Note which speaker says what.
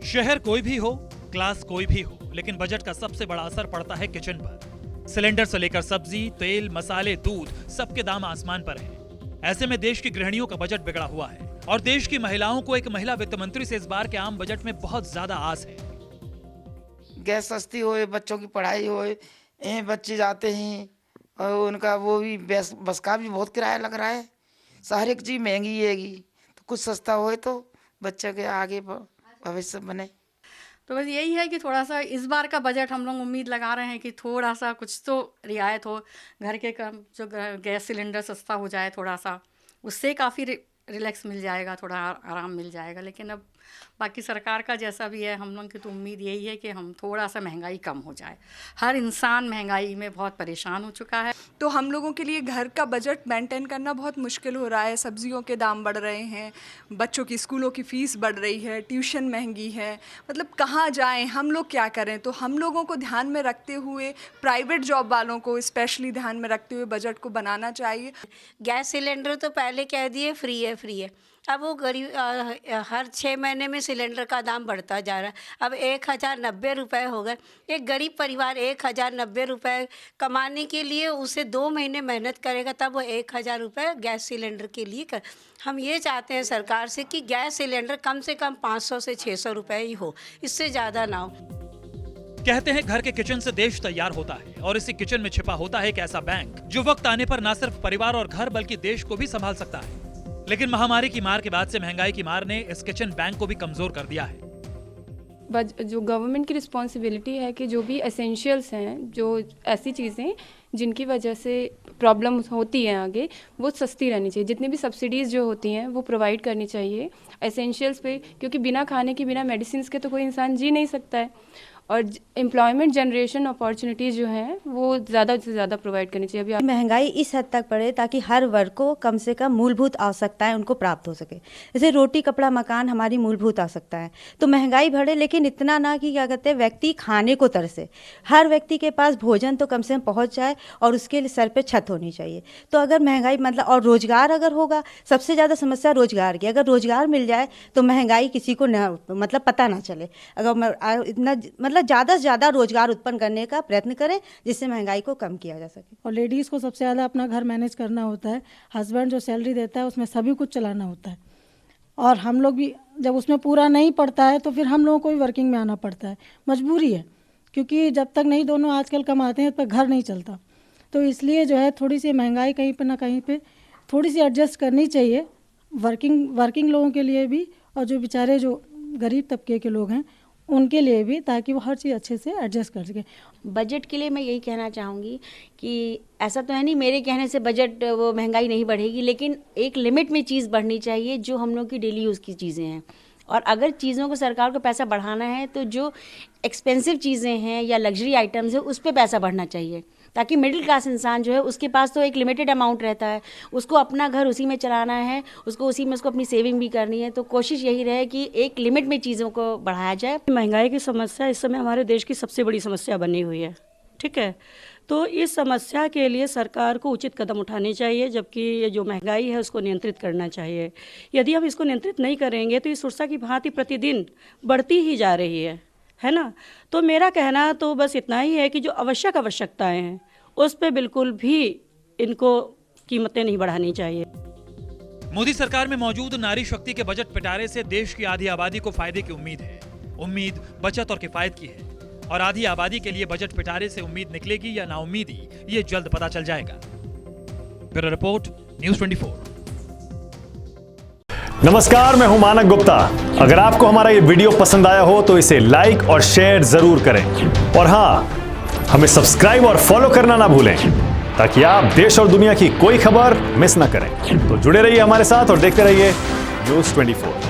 Speaker 1: शहर कोई भी हो, क्लास कोई भी हो, लेकिन बजट का सबसे बड़ा असर पड़ता है किचन पर। सिलेंडर से लेकर सब्जी, तेल, मसाले, दूध, सबके दाम आसमान पर हैं। ऐसे में देश की गृहिणियों का बजट बिगड़ा हुआ है और देश की महिलाओं को एक महिला वित्त मंत्री से इस बार के आम बजट में बहुत ज्यादा आस है।
Speaker 2: गैस सस्ती होए, बच्चों की पढ़ाई होए, बच्चे जाते हैं और उनका वो भी बस का भी बहुत किराया लग रहा है। हर एक चीज महंगी हैगी, तो कुछ सस्ता होए तो बच्चे के आगे भविष्य बने।
Speaker 3: तो बस यही है कि थोड़ा सा इस बार का बजट हम लोग उम्मीद लगा रहे हैं कि थोड़ा सा कुछ तो रियायत हो, घर के जो गैस सिलेंडर सस्ता हो जाए, थोड़ा सा उससे काफ़ी रिलैक्स मिल जाएगा, थोड़ा आराम मिल जाएगा। लेकिन अब बाकी सरकार का जैसा भी है, हम लोग की तो उम्मीद यही है कि हम थोड़ा सा महंगाई कम हो जाए। हर इंसान महंगाई में बहुत परेशान हो चुका है।
Speaker 4: तो हम लोगों के लिए घर का बजट मेंटेन करना बहुत मुश्किल हो रहा है। सब्जियों के दाम बढ़ रहे हैं, बच्चों की स्कूलों की फ़ीस बढ़ रही है, ट्यूशन महंगी है। मतलब कहाँ जाएं, हम लोग क्या करें? तो हम लोगों को ध्यान में रखते हुए, प्राइवेट जॉब वालों को स्पेशली ध्यान में रखते हुए बजट को बनाना चाहिए।
Speaker 5: गैस सिलेंडर तो पहले कह दिए फ्री है, अब वो गरीब हर 6 महीने में सिलेंडर का दाम बढ़ता जा रहा है। अब 1090 रुपये हो गए। एक गरीब परिवार 1090 रुपये कमाने के लिए उसे 2 महीने मेहनत करेगा, तब वो 1000 रुपये गैस सिलेंडर के लिए कर। हम ये चाहते हैं सरकार से कि गैस सिलेंडर कम से कम 500 से 600 रुपये ही हो, इससे ज़्यादा ना हो।
Speaker 1: कहते हैं घर के किचन से देश तैयार होता है और इसी किचन में छिपा होता है एक ऐसा बैंक जो वक्त आने पर न सिर्फ परिवार और घर बल्कि देश को भी संभाल सकता है। लेकिन महामारी की मार के बाद से महंगाई की मार ने इस किचन बैंक को भी कमजोर कर दिया है।
Speaker 6: जो गवर्नमेंट की रिस्पॉन्सिबिलिटी है कि जो भी एसेंशियल्स हैं, जो ऐसी चीज़ें जिनकी वजह से प्रॉब्लम होती है आगे, वो सस्ती रहनी चाहिए। जितनी भी सब्सिडीज़ जो होती हैं वो प्रोवाइड करनी चाहिए एसेंशियल्स पे, क्योंकि बिना खाने के, बिना मेडिसिन के तो कोई इंसान जी नहीं सकता है। और एम्प्लॉयमेंट जनरेशन अपॉर्चुनिटीज़ जो हैं वो ज़्यादा से ज़्यादा प्रोवाइड करनी चाहिए। अभी
Speaker 7: महंगाई इस हद तक बढ़े ताकि हर वर्ग को कम से कम मूलभूत आवश्यकताएं उनको प्राप्त हो सके। जैसे रोटी, कपड़ा, मकान हमारी मूलभूत आवश्यकता है। तो महंगाई बढ़े लेकिन इतना ना कि क्या कहते हैं व्यक्ति खाने को तरसे। हर व्यक्ति के पास भोजन तो कम से कम पहुँच जाए और उसके लिए सर पर छत होनी चाहिए। तो अगर महंगाई मतलब और रोजगार अगर होगा, सबसे ज़्यादा समस्या रोजगार की। अगर रोजगार मिल जाए तो महंगाई किसी को मतलब पता ना चले। अगर इतना मतलब ज़्यादा से ज़्यादा रोजगार उत्पन्न करने का प्रयत्न करें जिससे महंगाई को कम किया जा सके।
Speaker 8: और लेडीज़ को सबसे ज़्यादा अपना घर मैनेज करना होता है। हस्बैंड जो सैलरी देता है उसमें सभी कुछ चलाना होता है, और हम लोग भी जब उसमें पूरा नहीं पड़ता है तो फिर हम लोगों को भी वर्किंग में आना पड़ता है, मजबूरी है। क्योंकि जब तक नहीं दोनों आजकल कमाते हैं तो घर नहीं चलता। तो इसलिए जो है थोड़ी सी महंगाई कहीं पर ना कहीं पर थोड़ी सी एडजस्ट करनी चाहिए वर्किंग लोगों के लिए भी, और जो बेचारे जो गरीब तबके के लोग हैं उनके लिए भी, ताकि वो हर चीज़ अच्छे से एडजस्ट कर सके।
Speaker 9: बजट के लिए मैं यही कहना चाहूँगी कि ऐसा तो है नहीं मेरे कहने से बजट वो महंगाई नहीं बढ़ेगी, लेकिन एक लिमिट में चीज़ बढ़नी चाहिए जो हम लोग की डेली यूज़ की चीज़ें हैं। और अगर चीज़ों को सरकार को पैसा बढ़ाना है तो जो एक्सपेंसिव चीज़ें हैं या लग्जरी आइटम्स है उस पर पैसा बढ़ना चाहिए, ताकि मिडिल क्लास इंसान जो है उसके पास तो एक लिमिटेड अमाउंट रहता है, उसको अपना घर उसी में चलाना है, उसको उसी में उसको अपनी सेविंग भी करनी है। तो कोशिश यही रहे कि एक लिमिट में चीज़ों को बढ़ाया जाए।
Speaker 10: महंगाई की समस्या इस समय हमारे देश की सबसे बड़ी समस्या बनी हुई है, ठीक है। तो इस समस्या के लिए सरकार को उचित कदम उठाने चाहिए, जबकि ये जो महंगाई है उसको नियंत्रित करना चाहिए। यदि हम इसको नियंत्रित नहीं करेंगे तो इस सुरसा की भांति प्रतिदिन बढ़ती ही जा रही है ना। तो मेरा कहना तो बस इतना ही है कि जो आवश्यकताएं हैं उस पे बिल्कुल भी इनको कीमतें नहीं बढ़ानी चाहिए।
Speaker 1: मोदी सरकार में मौजूद नारी शक्ति के बजट पिटारे से देश की आधी आबादी को फायदे की उम्मीद है। उम्मीद बचत और किफायत की है, और आधी आबादी के लिए बजट पिटारे से उम्मीद निकलेगी या नाउम्मीदी, ये जल्द पता चल जाएगा। Bureau report, news 24।
Speaker 11: नमस्कार, मैं हूं मानक गुप्ता। अगर आपको हमारा ये वीडियो पसंद आया हो तो इसे लाइक और शेयर जरूर करें, और हाँ, हमें सब्सक्राइब और फॉलो करना ना भूलें ताकि आप देश और दुनिया की कोई खबर मिस ना करें। तो जुड़े रहिए हमारे साथ और देखते रहिए न्यूज़ 24।